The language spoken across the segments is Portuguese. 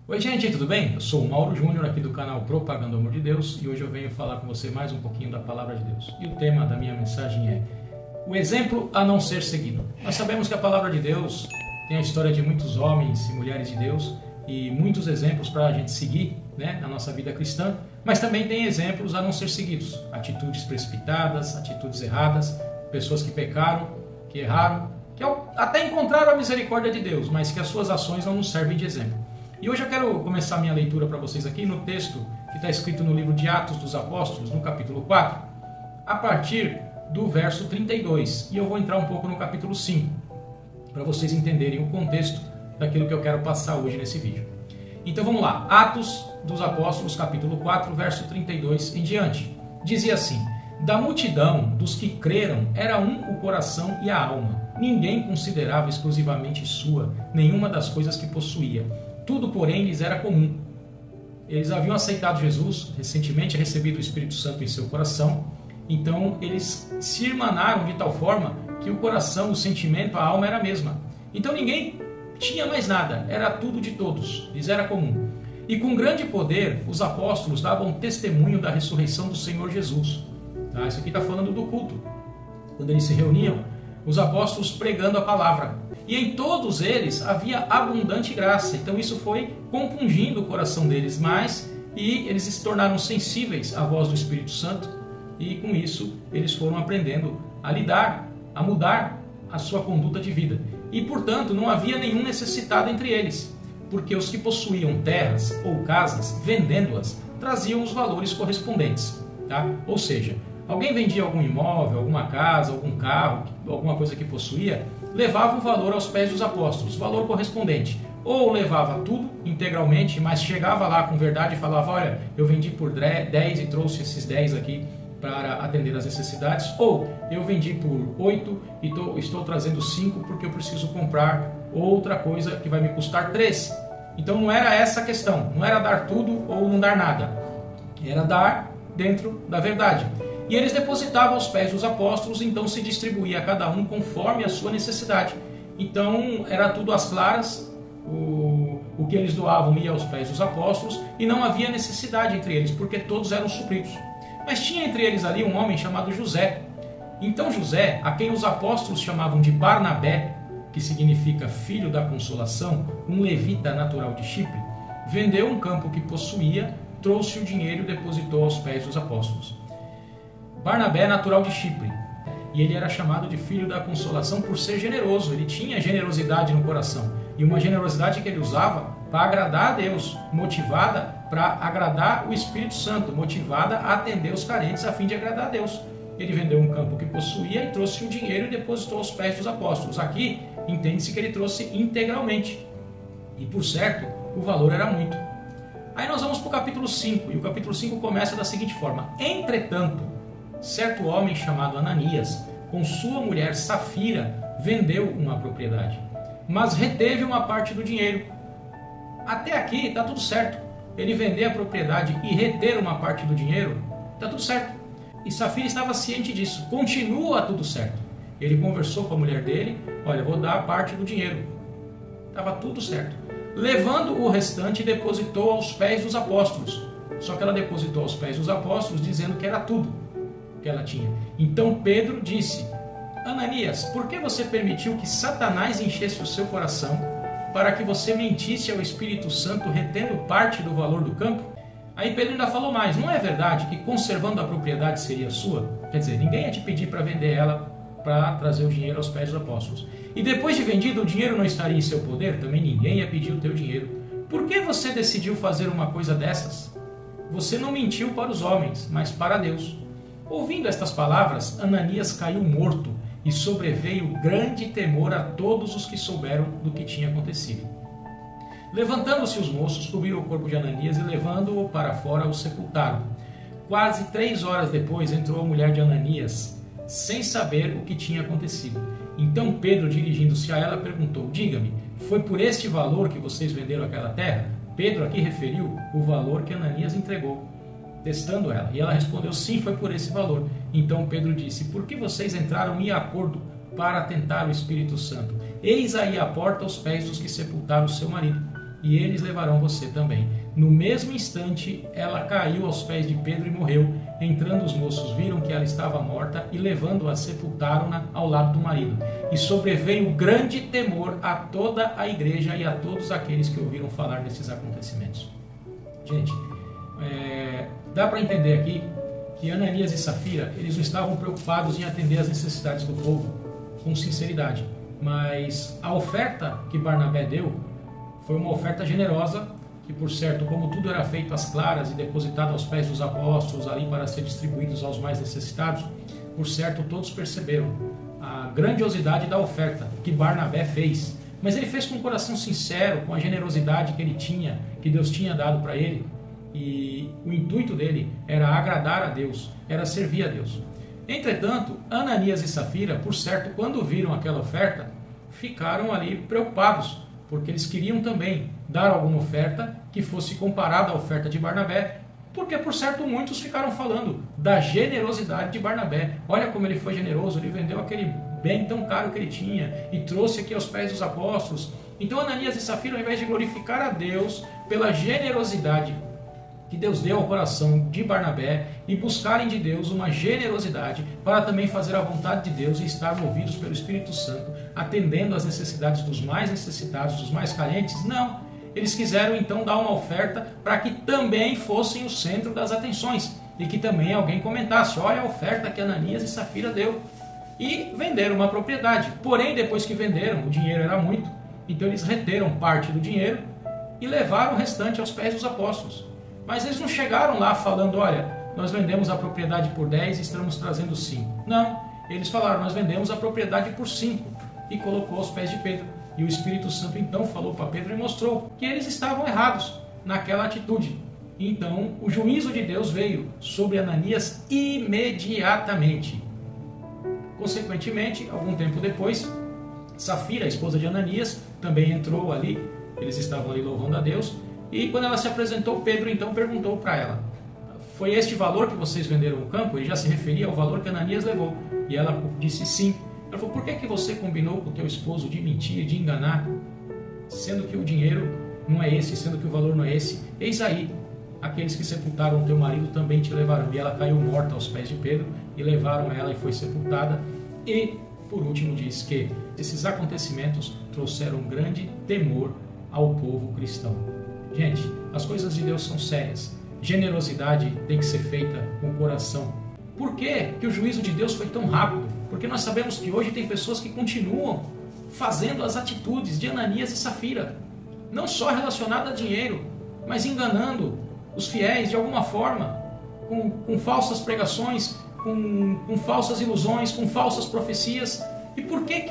Oi gente, tudo bem? Eu sou o Mauro Júnior aqui do canal Propagando o Amor de Deus e hoje eu venho falar com você mais um pouquinho da Palavra de Deus. E o tema da minha mensagem é o exemplo a não ser seguido. Nós sabemos que a Palavra de Deus tem a história de muitos homens e mulheres de Deus e muitos exemplos para a gente seguir, na nossa vida cristã, mas também tem exemplos a não ser seguidos. Atitudes precipitadas, atitudes erradas, pessoas que pecaram, que erraram, que até encontraram a misericórdia de Deus, mas que as suas ações não nos servem de exemplo. E hoje eu quero começar minha leitura para vocês aqui no texto que está escrito no livro de Atos dos Apóstolos, no capítulo 4, a partir do verso 32. E eu vou entrar um pouco no capítulo 5, para vocês entenderem o contexto daquilo que eu quero passar hoje nesse vídeo. Então vamos lá, Atos dos Apóstolos, capítulo 4, verso 32 em diante. Dizia assim: da multidão dos que creram era um o coração e a alma. Ninguém considerava exclusivamente sua nenhuma das coisas que possuía. Tudo, porém, lhes era comum. Eles haviam aceitado Jesus, recentemente recebido o Espírito Santo em seu coração, então eles se irmanaram de tal forma que o coração, o sentimento, a alma era a mesma. Então ninguém tinha mais nada, era tudo de todos, lhes era comum. E com grande poder, os apóstolos davam testemunho da ressurreição do Senhor Jesus. Isso aqui está falando do culto, quando eles se reuniam, os apóstolos pregando a palavra. E em todos eles havia abundante graça. Então isso foi compungindo o coração deles mais e eles se tornaram sensíveis à voz do Espírito Santo e com isso eles foram aprendendo a lidar, a mudar a sua conduta de vida. E portanto não havia nenhum necessitado entre eles, porque os que possuíam terras ou casas, vendendo-as, traziam os valores correspondentes. Ou seja, alguém vendia algum imóvel, alguma casa, algum carro, alguma coisa que possuía, levava o valor aos pés dos apóstolos, valor correspondente. Ou levava tudo integralmente, mas chegava lá com verdade e falava: olha, eu vendi por 10 e trouxe esses 10 aqui para atender as necessidades. Ou eu vendi por 8 e estou trazendo 5 porque eu preciso comprar outra coisa que vai me custar 3. Então não era essa a questão, não era dar tudo ou não dar nada, era dar dentro da verdade. E eles depositavam aos pés dos apóstolos, então se distribuía a cada um conforme a sua necessidade. Então era tudo às claras, o que eles doavam ia aos pés dos apóstolos e não havia necessidade entre eles, porque todos eram supridos. Mas tinha entre eles ali um homem chamado José. Então José, a quem os apóstolos chamavam de Barnabé, que significa filho da consolação, um levita natural de Chipre, vendeu um campo que possuía, trouxe o dinheiro e depositou aos pés dos apóstolos. Barnabé é natural de Chipre, e ele era chamado de filho da consolação por ser generoso. Ele tinha generosidade no coração, e uma generosidade que ele usava para agradar a Deus, motivada para agradar o Espírito Santo, motivada a atender os carentes a fim de agradar a Deus. Ele vendeu um campo que possuía e trouxe o dinheiro e depositou aos pés dos apóstolos. Aqui entende-se que ele trouxe integralmente, e por certo, o valor era muito. Aí nós vamos para o capítulo 5, e o capítulo 5 começa da seguinte forma: entretanto, certo homem chamado Ananias, com sua mulher Safira, vendeu uma propriedade, mas reteve uma parte do dinheiro. Até aqui está tudo certo. Ele vender a propriedade e reter uma parte do dinheiro, está tudo certo. E Safira estava ciente disso. Continua tudo certo. Ele conversou com a mulher dele: olha, vou dar a parte do dinheiro. Estava tudo certo. Levando o restante, depositou aos pés dos apóstolos. Só que ela depositou aos pés dos apóstolos dizendo que era tudo que ela tinha. Então Pedro disse: Ananias, por que você permitiu que Satanás enchesse o seu coração para que você mentisse ao Espírito Santo retendo parte do valor do campo? Aí Pedro ainda falou mais: não é verdade que conservando a propriedade seria sua? Quer dizer, ninguém ia te pedir para vender ela para trazer o dinheiro aos pés dos apóstolos. E depois de vendido, o dinheiro não estaria em seu poder? Também ninguém ia pedir o teu dinheiro. Por que você decidiu fazer uma coisa dessas? Você não mentiu para os homens, mas para Deus. Ouvindo estas palavras, Ananias caiu morto e sobreveio grande temor a todos os que souberam do que tinha acontecido. Levantando-se os moços, cobriram o corpo de Ananias e levando-o para fora o sepultaram. Quase 3 horas depois entrou a mulher de Ananias, sem saber o que tinha acontecido. Então Pedro, dirigindo-se a ela, perguntou: diga-me, foi por este valor que vocês venderam aquela terra? Pedro aqui referiu o valor que Ananias entregou, testando ela. E ela respondeu: sim, foi por esse valor. Então Pedro disse: por que vocês entraram em acordo para tentar o Espírito Santo? Eis aí a porta aos pés dos que sepultaram o seu marido. e eles levarão você também. No mesmo instante, ela caiu aos pés de Pedro e morreu. Entrando os moços viram que ela estava morta e levando-a sepultaram-na ao lado do marido. E sobreveio grande temor a toda a igreja e a todos aqueles que ouviram falar desses acontecimentos. Gente, dá para entender aqui que Ananias e Safira, eles não estavam preocupados em atender às necessidades do povo com sinceridade, mas a oferta que Barnabé deu foi uma oferta generosa, que por certo, como tudo era feito às claras e depositado aos pés dos apóstolos ali para ser distribuídos aos mais necessitados, por certo todos perceberam a grandiosidade da oferta que Barnabé fez, mas ele fez com um coração sincero, com a generosidade que ele tinha, que Deus tinha dado para ele, e o intuito dele era agradar a Deus, era servir a Deus. Entretanto, Ananias e Safira, por certo, quando viram aquela oferta, ficaram ali preocupados, porque eles queriam também dar alguma oferta que fosse comparada à oferta de Barnabé, porque por certo muitos ficaram falando da generosidade de Barnabé. Olha como ele foi generoso, ele vendeu aquele bem tão caro que ele tinha e trouxe aqui aos pés dos apóstolos. Então Ananias e Safira, ao invés de glorificar a Deus pela generosidade que Deus deu ao coração de Barnabé e buscarem de Deus uma generosidade para também fazer a vontade de Deus e estar movidos pelo Espírito Santo, atendendo às necessidades dos mais necessitados, dos mais carentes, não. Eles quiseram então dar uma oferta para que também fossem o centro das atenções e que também alguém comentasse, olha a oferta que Ananias e Safira deu. E venderam uma propriedade, porém depois que venderam, o dinheiro era muito, então eles reteram parte do dinheiro e levaram o restante aos pés dos apóstolos. Mas eles não chegaram lá falando, olha, nós vendemos a propriedade por 10 e estamos trazendo 5. Não, eles falaram, nós vendemos a propriedade por 5 e colocou aos pés de Pedro. E o Espírito Santo então falou para Pedro e mostrou que eles estavam errados naquela atitude. Então o juízo de Deus veio sobre Ananias imediatamente. Consequentemente, algum tempo depois, Safira, a esposa de Ananias, também entrou ali, eles estavam ali louvando a Deus. E quando ela se apresentou, Pedro então perguntou para ela, foi este valor que vocês venderam o campo? Ele já se referia ao valor que Ananias levou. E ela disse sim. Ela falou, por que você combinou com o teu esposo de mentir, de enganar, sendo que o dinheiro não é esse, sendo que o valor não é esse? Eis aí, aqueles que sepultaram o teu marido também te levarão. E ela caiu morta aos pés de Pedro e levaram ela e foi sepultada. E, por último, diz que esses acontecimentos trouxeram um grande temor ao povo cristão. Gente, as coisas de Deus são sérias. Generosidade tem que ser feita com o coração. Por que o juízo de Deus foi tão rápido? Porque nós sabemos que hoje tem pessoas que continuam fazendo as atitudes de Ananias e Safira. Não só relacionado a dinheiro, mas enganando os fiéis de alguma forma, com falsas pregações, com falsas ilusões, com falsas profecias. E por que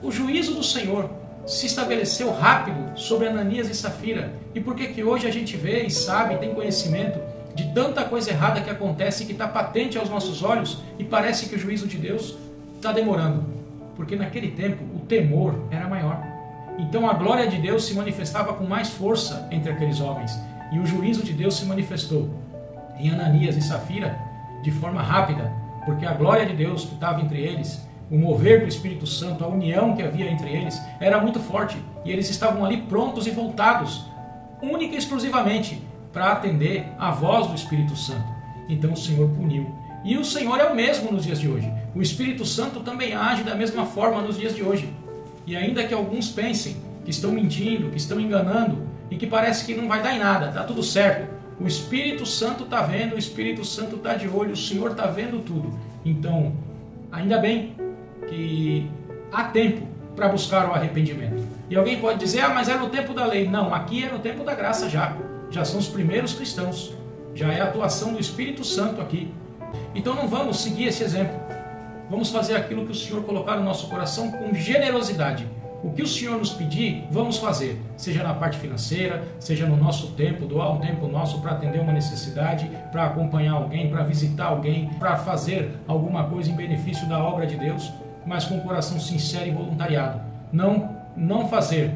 o juízo do Senhor se estabeleceu rápido sobre Ananias e Safira? E por que hoje a gente vê e sabe, tem conhecimento de tanta coisa errada que acontece, que está patente aos nossos olhos e parece que o juízo de Deus está demorando? Porque naquele tempo o temor era maior. Então a glória de Deus se manifestava com mais força entre aqueles homens e o juízo de Deus se manifestou em Ananias e Safira de forma rápida, porque a glória de Deus que estava entre eles, o mover do Espírito Santo, a união que havia entre eles era muito forte e eles estavam ali prontos e voltados única e exclusivamente para atender à voz do Espírito Santo. Então o Senhor puniu. E o Senhor é o mesmo nos dias de hoje. O Espírito Santo também age da mesma forma nos dias de hoje. E ainda que alguns pensem que estão mentindo, que estão enganando e que parece que não vai dar em nada, está tudo certo, o Espírito Santo está vendo, o Espírito Santo está de olho, o Senhor está vendo tudo. Então, ainda bem que há tempo para buscar o arrependimento. E alguém pode dizer, mas é no tempo da lei. Não, aqui é no tempo da graça já. Já são os primeiros cristãos. Já é a atuação do Espírito Santo aqui. Então não vamos seguir esse exemplo. Vamos fazer aquilo que o Senhor colocar no nosso coração com generosidade. O que o Senhor nos pedir, vamos fazer. Seja na parte financeira, seja no nosso tempo, doar um tempo nosso para atender uma necessidade, para acompanhar alguém, para visitar alguém, para fazer alguma coisa em benefício da obra de Deus, mas com o coração sincero e voluntariado. Não fazer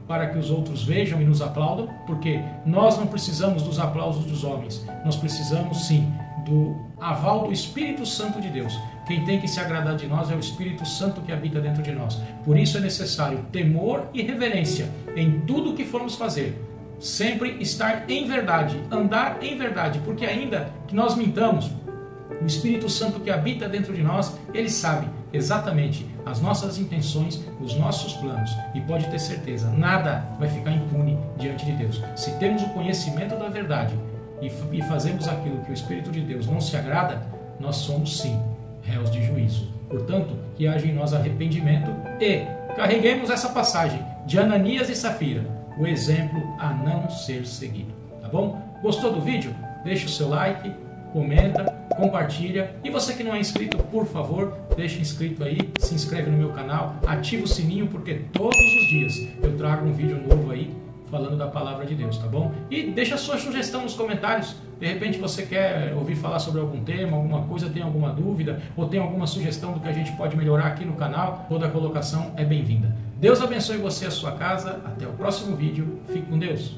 para que os outros vejam e nos aplaudam, porque nós não precisamos dos aplausos dos homens. Nós precisamos sim do aval do Espírito Santo de Deus. Quem tem que se agradar de nós é o Espírito Santo que habita dentro de nós. Por isso é necessário temor e reverência em tudo o que formos fazer, sempre estar em verdade, andar em verdade, porque ainda que nós mintamos, o Espírito Santo que habita dentro de nós, ele sabe exatamente as nossas intenções, os nossos planos, e pode ter certeza, nada vai ficar impune diante de Deus. Se temos o conhecimento da verdade e fazemos aquilo que o Espírito de Deus não se agrada, nós somos sim réus de juízo. Portanto, que haja em nós arrependimento e carreguemos essa passagem de Ananias e Safira, o exemplo a não ser seguido. Tá bom? Gostou do vídeo? Deixa o seu like, comenta, compartilha. E você que não é inscrito, por favor, deixa inscrito aí, se inscreve no meu canal, ativa o sininho, porque todos os dias eu trago um vídeo novo aí falando da palavra de Deus, tá bom? E deixa a sua sugestão nos comentários. De repente você quer ouvir falar sobre algum tema, alguma coisa, tem alguma dúvida, ou tem alguma sugestão do que a gente pode melhorar aqui no canal, toda colocação é bem-vinda. Deus abençoe você e a sua casa. Até o próximo vídeo. Fique com Deus.